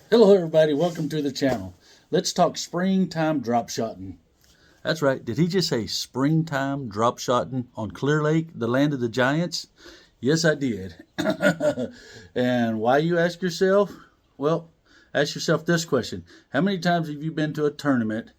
Hello everybody, welcome to the channel. Let's talk springtime drop shotting. That's right, did he just say springtime drop shotting on Clearlake, the land of the giants? Yes, I did. And why, you ask yourself? Well, ask yourself this question. How many times have you been to a tournament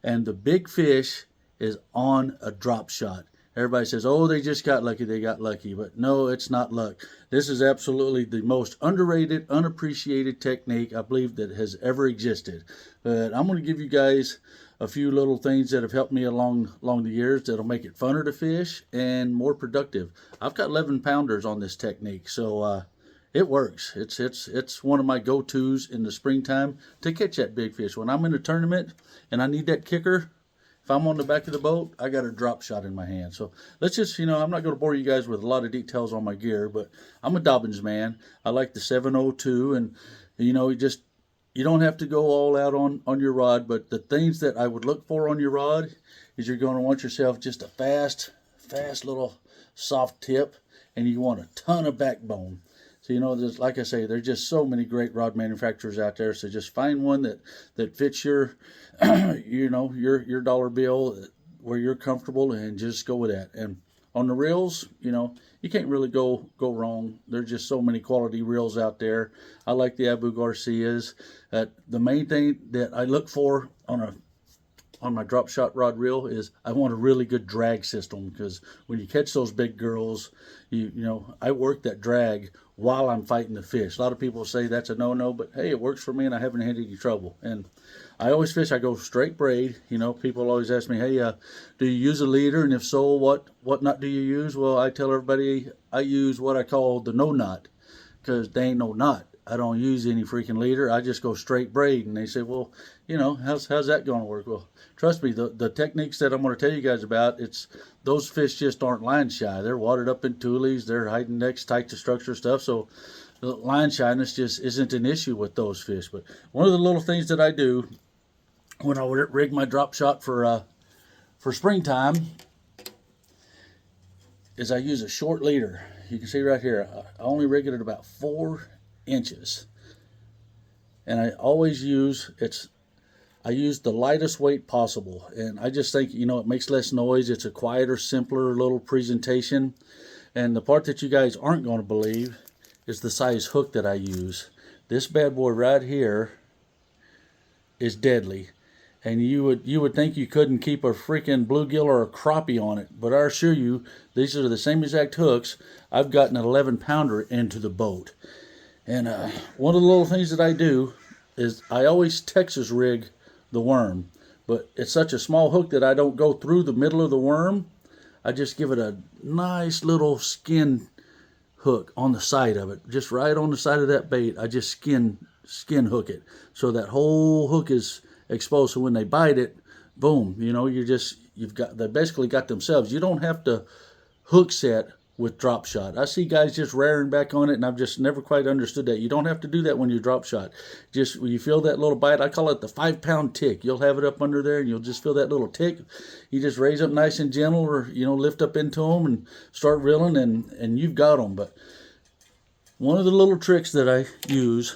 and the big fish is on a drop shot? Everybody says, oh, they just got lucky, they got lucky. But no, it's not luck. This is absolutely the most underrated, unappreciated technique I believe that has ever existed. But I'm going to give you guys a few little things that have helped me along the years that'll make it funner to fish and more productive. I've got 11 pounders on this technique, so it works. It's one of my go-tos in the springtime to catch that big fish. When I'm in a tournament and I need that kicker, if I'm on the back of the boat, I got a drop shot in my hand. So let's just, I'm not going to bore you guys with a lot of details on my gear, but I'm a Dobbins man. I like the 702, and you don't have to go all out on your rod, but the things that I would look for on your rod is you're going to want yourself just a fast little soft tip, and you want a ton of backbone. So, there's, like I say, there's just so many great rod manufacturers out there. So just find one that fits your, your dollar bill, where you're comfortable, and just go with that. And on the reels, you can't really go wrong. There's just so many quality reels out there. I like the Abu Garcias. The main thing that I look for on my drop shot rod reel is I want a really good drag system, because when you catch those big girls, I work that drag while I'm fighting the fish. A lot of people say that's a no-no, but hey, it works for me and I haven't had any trouble. And I always fish, I go straight braid. People always ask me, hey, do you use a leader? And if so, what knot do you use? Well, I tell everybody I use what I call the no knot, because they ain't no knot. I don't use any freaking leader. I just go straight braid. And they say, well, how's that going to work? Well, trust me, the techniques that I'm going to tell you guys about, those fish just aren't line shy. They're watered up in toolies. They're hiding necks, tight to structure stuff. So the line shyness just isn't an issue with those fish. But one of the little things that I do when I rig my drop shot for springtime is I use a short leader. You can see right here, I only rig it at about 4 inches. And I always use the lightest weight possible. And I just think, it makes less noise. It's a quieter, simpler little presentation. And the part that you guys aren't going to believe is the size hook that I use. This bad boy right here is deadly. And you would think you couldn't keep a freaking bluegill or a crappie on it. But I assure you, these are the same exact hooks. I've gotten an 11 pounder into the boat. And one of the little things that I do is I always Texas rig the worm. But it's such a small hook that I don't go through the middle of the worm. I just give it a nice little skin hook on the side of it. Just right on the side of that bait, I just skin hook it. So that whole hook is exposed. So when they bite it, boom, they basically got themselves. You don't have to hook set with drop shot. I see guys just raring back on it, and I've just never quite understood that. You don't have to do that when you drop shot. Just when you feel that little bite, I call it the 5-pound tick. You'll have it up under there, and you'll just feel that little tick. You just raise up nice and gentle, or lift up into them and start reeling, and you've got them. But one of the little tricks that I use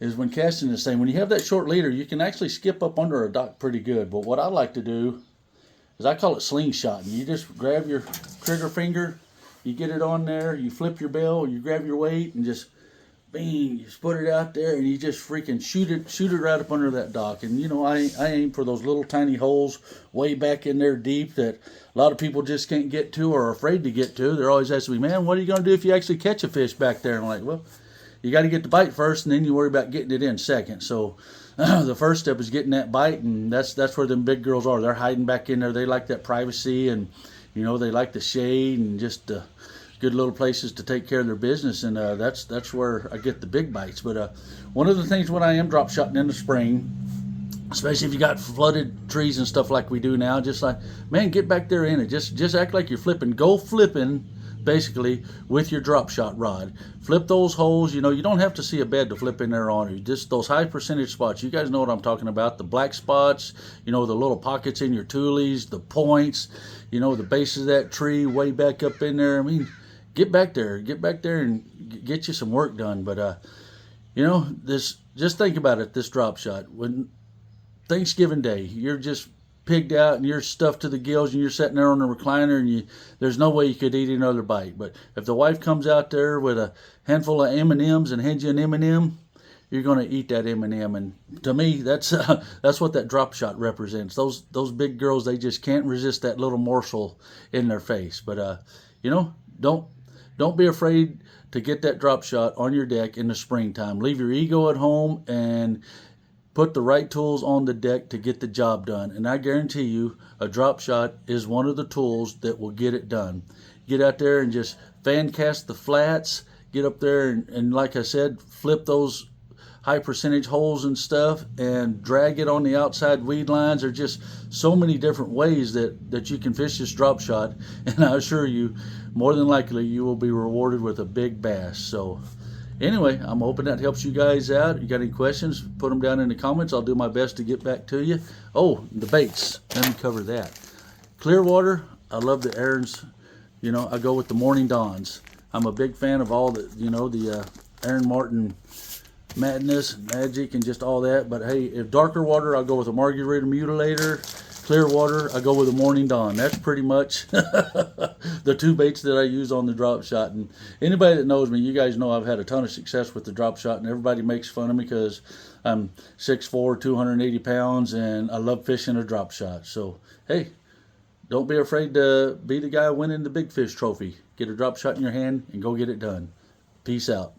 is when casting this thing, when you have that short leader, you can actually skip up under a dock pretty good. But what I like to do is I call it slingshotting. You just grab your trigger finger, you get it on there, you flip your bell, you grab your weight, and just bing, you put it out there, and you just freaking shoot it right up under that dock. And I aim for those little tiny holes way back in there deep that a lot of people just can't get to or are afraid to get to. They're always asking me, man, what are you going to do if you actually catch a fish back there? And I'm like, well, you got to get the bite first, and then you worry about getting it in second. So the first step is getting that bite, and that's where them big girls are. They're hiding back in there. They like that privacy, and they like the shade and just good little places to take care of their business. And that's where I get the big bites. But one of the things when I am drop shotting in the spring, especially if you got flooded trees and stuff like we do now, just like, man, get back there in it. Just act like you're flipping. Go flipping, basically, with your drop shot rod. Flip those holes. You don't have to see a bed to flip in there on you. Just those high percentage spots. You guys know what I'm talking about. The black spots, the little pockets in your toolies, the points, the base of that tree way back up in there. I mean, get back there and get you some work done. But You know, this, just think about it, this drop shot. When Thanksgiving Day, you're just pigged out and you're stuffed to the gills and you're sitting there on the recliner and there's no way you could eat another bite. But if the wife comes out there with a handful of M&Ms and hands you an M&M, you're going to eat that M&M. And to me, that's what that drop shot represents. Those big girls, they just can't resist that little morsel in their face. But you know, don't be afraid to get that drop shot on your deck in the springtime. Leave your ego at home and put the right tools on the deck to get the job done. And I guarantee you, a drop shot is one of the tools that will get it done. Get out there and just fan cast the flats. Get up there and like I said, flip those high percentage holes and stuff and drag it on the outside weed lines. There's just so many different ways that you can fish this drop shot, and I assure you, more than likely you will be rewarded with a big bass. So anyway, I'm hoping that helps you guys out. You got any questions, put them down in the comments. I'll do my best to get back to you. Oh, the baits, let me cover that. Clearwater, I love the Aaron's. You know, I go with the Morning Dawns. I'm a big fan of all the, you know, the Aaron Martin madness, magic, and just all that. But hey, if darker water, I'll go with a Margarita Mutilator. Clear water, I go with a Morning Dawn. That's pretty much the two baits that I use on the drop shot. And anybody that knows me, you guys know I've had a ton of success with the drop shot, and everybody makes fun of me because I'm 6'4", 280 pounds, and I love fishing a drop shot. So hey, don't be afraid to be the guy winning the big fish trophy. Get a drop shot in your hand and go get it done. Peace out.